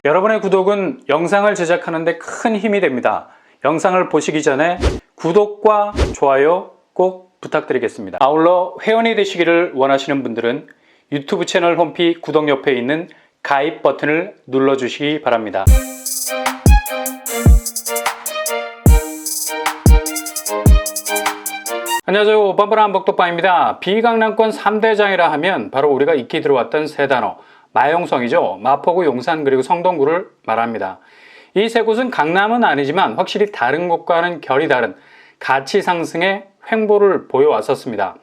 여러분의 구독은 영상을 제작하는 데 큰 힘이 됩니다. 영상을 보시기 전에 구독과 좋아요 꼭 부탁드리겠습니다. 아울러 회원이 되시기를 원하시는 분들은 유튜브 채널 홈피 구독 옆에 있는 가입 버튼을 눌러주시기 바랍니다. 안녕하세요. 뻔뻔한 복덕방입니다. 비강남권 3대장이라 하면 바로 우리가 익히 들어왔던 세 단어 마용성이죠. 마포구, 용산 그리고 성동구를 말합니다. 이 세 곳은 강남은 아니지만 확실히 다른 곳과는 결이 다른 가치 상승의 횡보를 보여왔었습니다.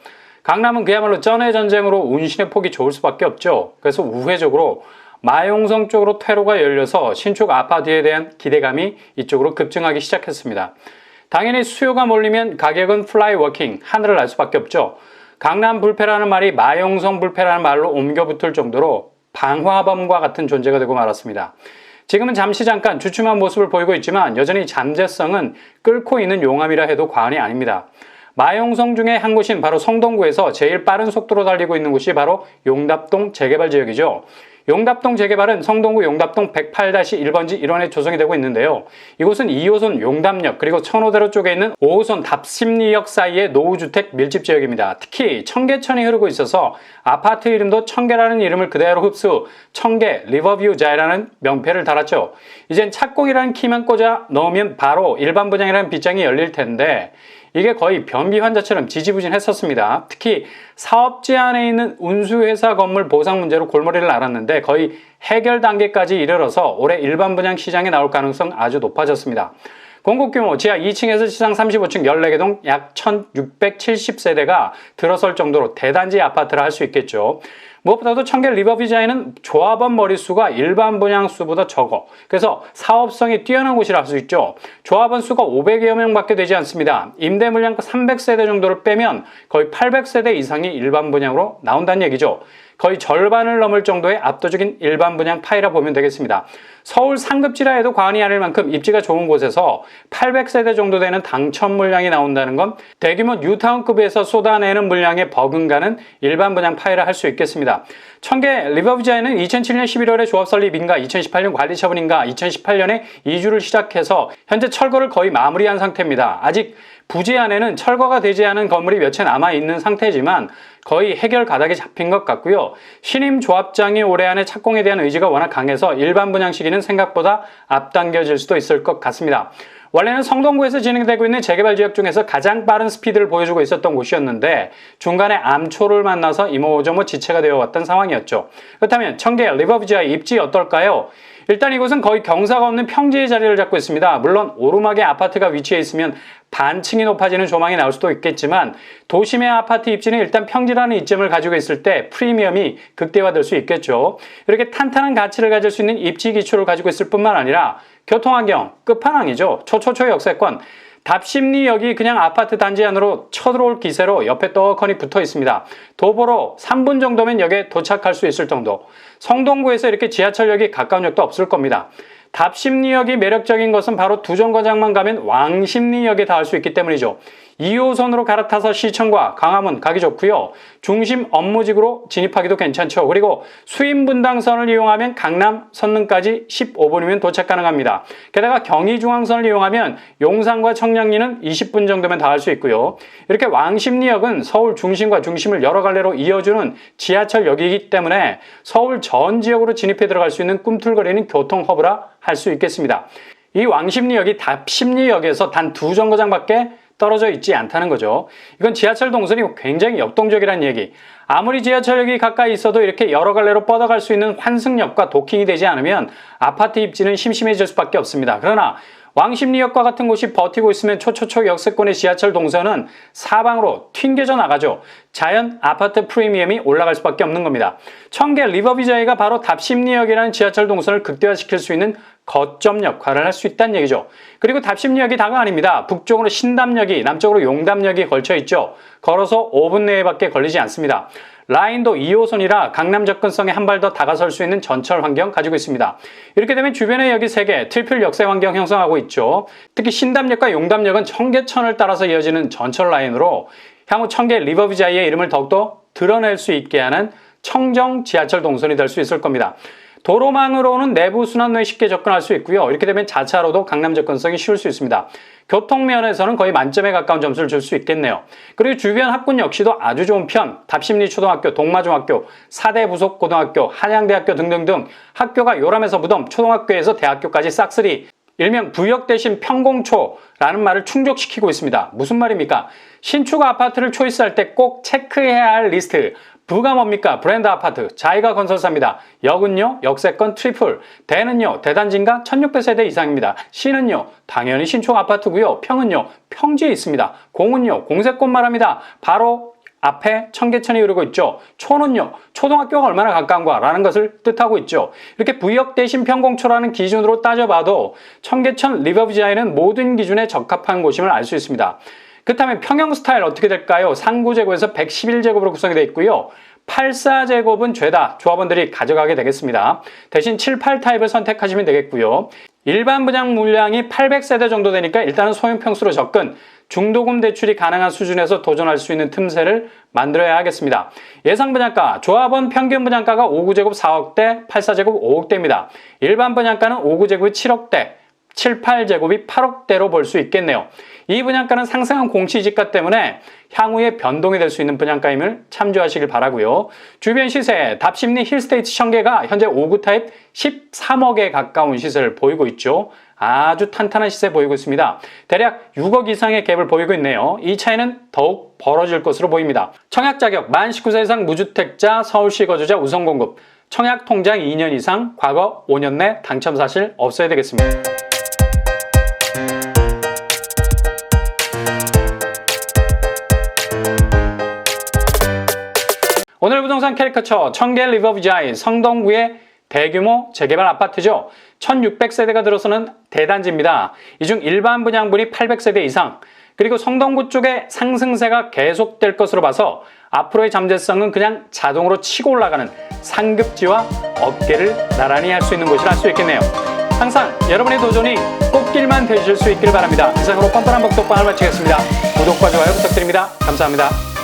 강남은 그야말로 전해전쟁으로 운신의 폭이 좋을 수밖에 없죠. 그래서 우회적으로 마용성 쪽으로 퇴로가 열려서 신축 아파트에 대한 기대감이 이쪽으로 급증하기 시작했습니다. 당연히 수요가 몰리면 가격은 플라이 워킹, 하늘을 날 수밖에 없죠. 강남 불패라는 말이 마용성 불패라는 말로 옮겨 붙을 정도로 방화범과 같은 존재가 되고 말았습니다. 지금은 잠깐 주춤한 모습을 보이고 있지만 여전히 잠재성은 끓고 있는 용암이라 해도 과언이 아닙니다. 마용성 중에 한 곳인 바로 성동구에서 제일 빠른 속도로 달리고 있는 곳이 바로 용답동 재개발 지역이죠. 용답동 재개발은 성동구 용답동 108-1번지 일원에 조성이 되고 있는데요. 이곳은 2호선 용답역 그리고 천호대로 쪽에 있는 5호선 답심리역 사이의 노후주택 밀집지역입니다. 특히 청계천이 흐르고 있어서 아파트 이름도 청계라는 이름을 그대로 흡수, 청계 리버뷰 자이라는 명패를 달았죠. 이젠 착공이라는 키만 꽂아 넣으면 바로 일반 분양이라는 빗장이 열릴 텐데 이게 거의 변비 환자처럼 지지부진했었습니다. 특히 사업지 안에 있는 운수회사 건물 보상 문제로 골머리를 앓았는데 거의 해결 단계까지 이르러서 올해 일반 분양 시장에 나올 가능성 아주 높아졌습니다. 공급 규모 지하 2층에서 지상 35층 14개 동 약 1670세대가 들어설 정도로 대단지 아파트라 할 수 있겠죠. 무엇보다도 청계 리버뷰자이는 조합원 머릿수가 일반 분양수보다 적어. 그래서 사업성이 뛰어난 곳이라 할 수 있죠. 조합원 수가 500여 명밖에 되지 않습니다. 임대 물량 300세대 정도를 빼면 거의 800세대 이상이 일반 분양으로 나온다는 얘기죠. 거의 절반을 넘을 정도의 압도적인 일반 분양 파이라 보면 되겠습니다. 서울 상급지라 해도 과언이 아닐 만큼 입지가 좋은 곳에서 800세대 정도 되는 당첨 물량이 나온다는 건 대규모 뉴타운급에서 쏟아내는 물량에 버금가는 일반 분양 파이라 할 수 있겠습니다. 청계 리버뷰자에는 2007년 11월에 조합 설립인가 2018년 관리 처분인가 2018년에 이주를 시작해서 현재 철거를 거의 마무리한 상태입니다. 아직 부지 안에는 철거가 되지 않은 건물이 몇 채 남아있는 상태지만 거의 해결 가닥이 잡힌 것 같고요. 신임 조합장이 올해 안에 착공에 대한 의지가 워낙 강해서 일반 분양 시기는 생각보다 앞당겨질 수도 있을 것 같습니다. 원래는 성동구에서 진행되고 있는 재개발 지역 중에서 가장 빠른 스피드를 보여주고 있었던 곳이었는데 중간에 암초를 만나서 이모저모 지체가 되어왔던 상황이었죠. 그렇다면 청계 리버뷰자의 입지 어떨까요? 일단 이곳은 거의 경사가 없는 평지의 자리를 잡고 있습니다. 물론 오르막에 아파트가 위치해 있으면 반층이 높아지는 조망이 나올 수도 있겠지만 도심의 아파트 입지는 일단 평지라는 이점을 가지고 있을 때 프리미엄이 극대화될 수 있겠죠. 이렇게 탄탄한 가치를 가질 수 있는 입지 기초를 가지고 있을 뿐만 아니라 교통환경 끝판왕이죠. 초초초 역세권. 답심리역이 그냥 아파트 단지 안으로 쳐들어올 기세로 옆에 떡하니 붙어 있습니다. 도보로 3분 정도면 역에 도착할 수 있을 정도. 성동구에서 이렇게 지하철역이 가까운 역도 없을 겁니다. 답심리역이 매력적인 것은 바로 두 정거장만 가면 왕십리역에 닿을 수 있기 때문이죠. 2호선으로 갈아타서 시청과 광화문 가기 좋고요. 중심 업무직으로 진입하기도 괜찮죠. 그리고 수인분당선을 이용하면 강남 선릉까지 15분이면 도착 가능합니다. 게다가 경의중앙선을 이용하면 용산과 청량리는 20분 정도면 닿을 수 있고요. 이렇게 왕십리역은 서울 중심과 중심을 여러 갈래로 이어주는 지하철역이기 때문에 서울 전 지역으로 진입해 들어갈 수 있는 꿈틀거리는 교통 허브라 할 수 있겠습니다. 이 왕십리역이 답심리역에서 단 두 정거장밖에 떨어져 있지 않다는 거죠. 이건 지하철 동선이 굉장히 역동적이라는 얘기. 아무리 지하철역이 가까이 있어도 이렇게 여러 갈래로 뻗어갈 수 있는 환승역과 도킹이 되지 않으면 아파트 입지는 심심해질 수밖에 없습니다. 그러나 왕십리역과 같은 곳이 버티고 있으면 초초초 역세권의 지하철 동선은 사방으로 튕겨져 나가죠. 자연 아파트 프리미엄이 올라갈 수밖에 없는 겁니다. 청계 리버뷰자이가 바로 답심리역이라는 지하철 동선을 극대화시킬 수 있는 거점 역할을 할 수 있다는 얘기죠. 그리고 답심리역이 다가 아닙니다. 북쪽으로 신담역이, 남쪽으로 용담역이 걸쳐 있죠. 걸어서 5분 내외밖에 걸리지 않습니다. 라인도 2호선이라 강남 접근성에 한 발 더 다가설 수 있는 전철 환경 가지고 있습니다. 이렇게 되면 주변의 역이 3개, 트리플 역세 환경 형성하고 있죠. 특히 신담역과 용담역은 청계천을 따라서 이어지는 전철 라인으로 향후 청계 리버뷰자이의 이름을 더욱더 드러낼 수 있게 하는 청정 지하철 동선이 될 수 있을 겁니다. 도로망으로는 내부 순환로에 쉽게 접근할 수 있고요. 이렇게 되면 자차로도 강남 접근성이 쉬울 수 있습니다. 교통면에서는 거의 만점에 가까운 점수를 줄 수 있겠네요. 그리고 주변 학군 역시도 아주 좋은 편, 답심리초등학교, 동마중학교, 사대부속고등학교, 한양대학교 등등등 학교가 요람에서 무덤, 초등학교에서 대학교까지 싹쓸이 일명 부역 대신 평공초라는 말을 충족시키고 있습니다. 무슨 말입니까? 신축 아파트를 초이스할 때 꼭 체크해야 할 리스트. 부가 뭡니까? 브랜드 아파트, 자이가 건설사입니다. 역은요, 역세권 트리플. 대는요, 대단지인가 1600세대 이상입니다. 시는요, 당연히 신축 아파트고요. 평은요, 평지에 있습니다. 공은요, 공세권 말합니다. 바로 앞에 청계천이 흐르고 있죠. 초는요, 초등학교가 얼마나 가까운가 라는 것을 뜻하고 있죠. 이렇게 부역 대신 평공초라는 기준으로 따져봐도 청계천 리버브지아이는 모든 기준에 적합한 곳임을 알 수 있습니다. 그렇다면 평형 스타일 어떻게 될까요? 상부제곱에서 111제곱으로 구성이 되어 있고요. 84제곱은 죄다 조합원들이 가져가게 되겠습니다. 대신 7, 8타입을 선택하시면 되겠고요. 일반 분양 물량이 800세대 정도 되니까 일단은 소형 평수로 접근, 중도금 대출이 가능한 수준에서 도전할 수 있는 틈새를 만들어야 하겠습니다. 예상 분양가, 조합원 평균 분양가가 5구제곱 4억대, 84제곱 5억대입니다. 일반 분양가는 5구제곱이 7억대, 7, 8제곱이 8억대로 볼 수 있겠네요. 이 분양가는 상승한 공시지가 때문에 향후에 변동이 될 수 있는 분양가임을 참조하시길 바라고요. 주변 시세, 답심리 힐스테이트 청계가 현재 5구 타입 13억에 가까운 시세를 보이고 있죠. 아주 탄탄한 시세 보이고 있습니다. 대략 6억 이상의 갭을 보이고 있네요. 이 차이는 더욱 벌어질 것으로 보입니다. 청약 자격, 만 19세 이상 무주택자, 서울시 거주자 우선 공급, 청약 통장 2년 이상, 과거 5년 내 당첨 사실 없어야 되겠습니다. 오늘 부동산 캐리커처 청계 리버브지아이 성동구의 대규모 재개발 아파트죠. 1600세대가 들어서는 대단지입니다. 이 중 일반 분양분이 800세대 이상, 그리고 성동구 쪽에 상승세가 계속될 것으로 봐서 앞으로의 잠재성은 그냥 자동으로 치고 올라가는 상급지와 어깨를 나란히 할 수 있는 곳이라 할 수 있겠네요. 항상 여러분의 도전이 꽃길만 되실 수 있길 바랍니다. 이상으로 뻔뻔한 복덕방을 마치겠습니다. 구독과 좋아요 부탁드립니다. 감사합니다.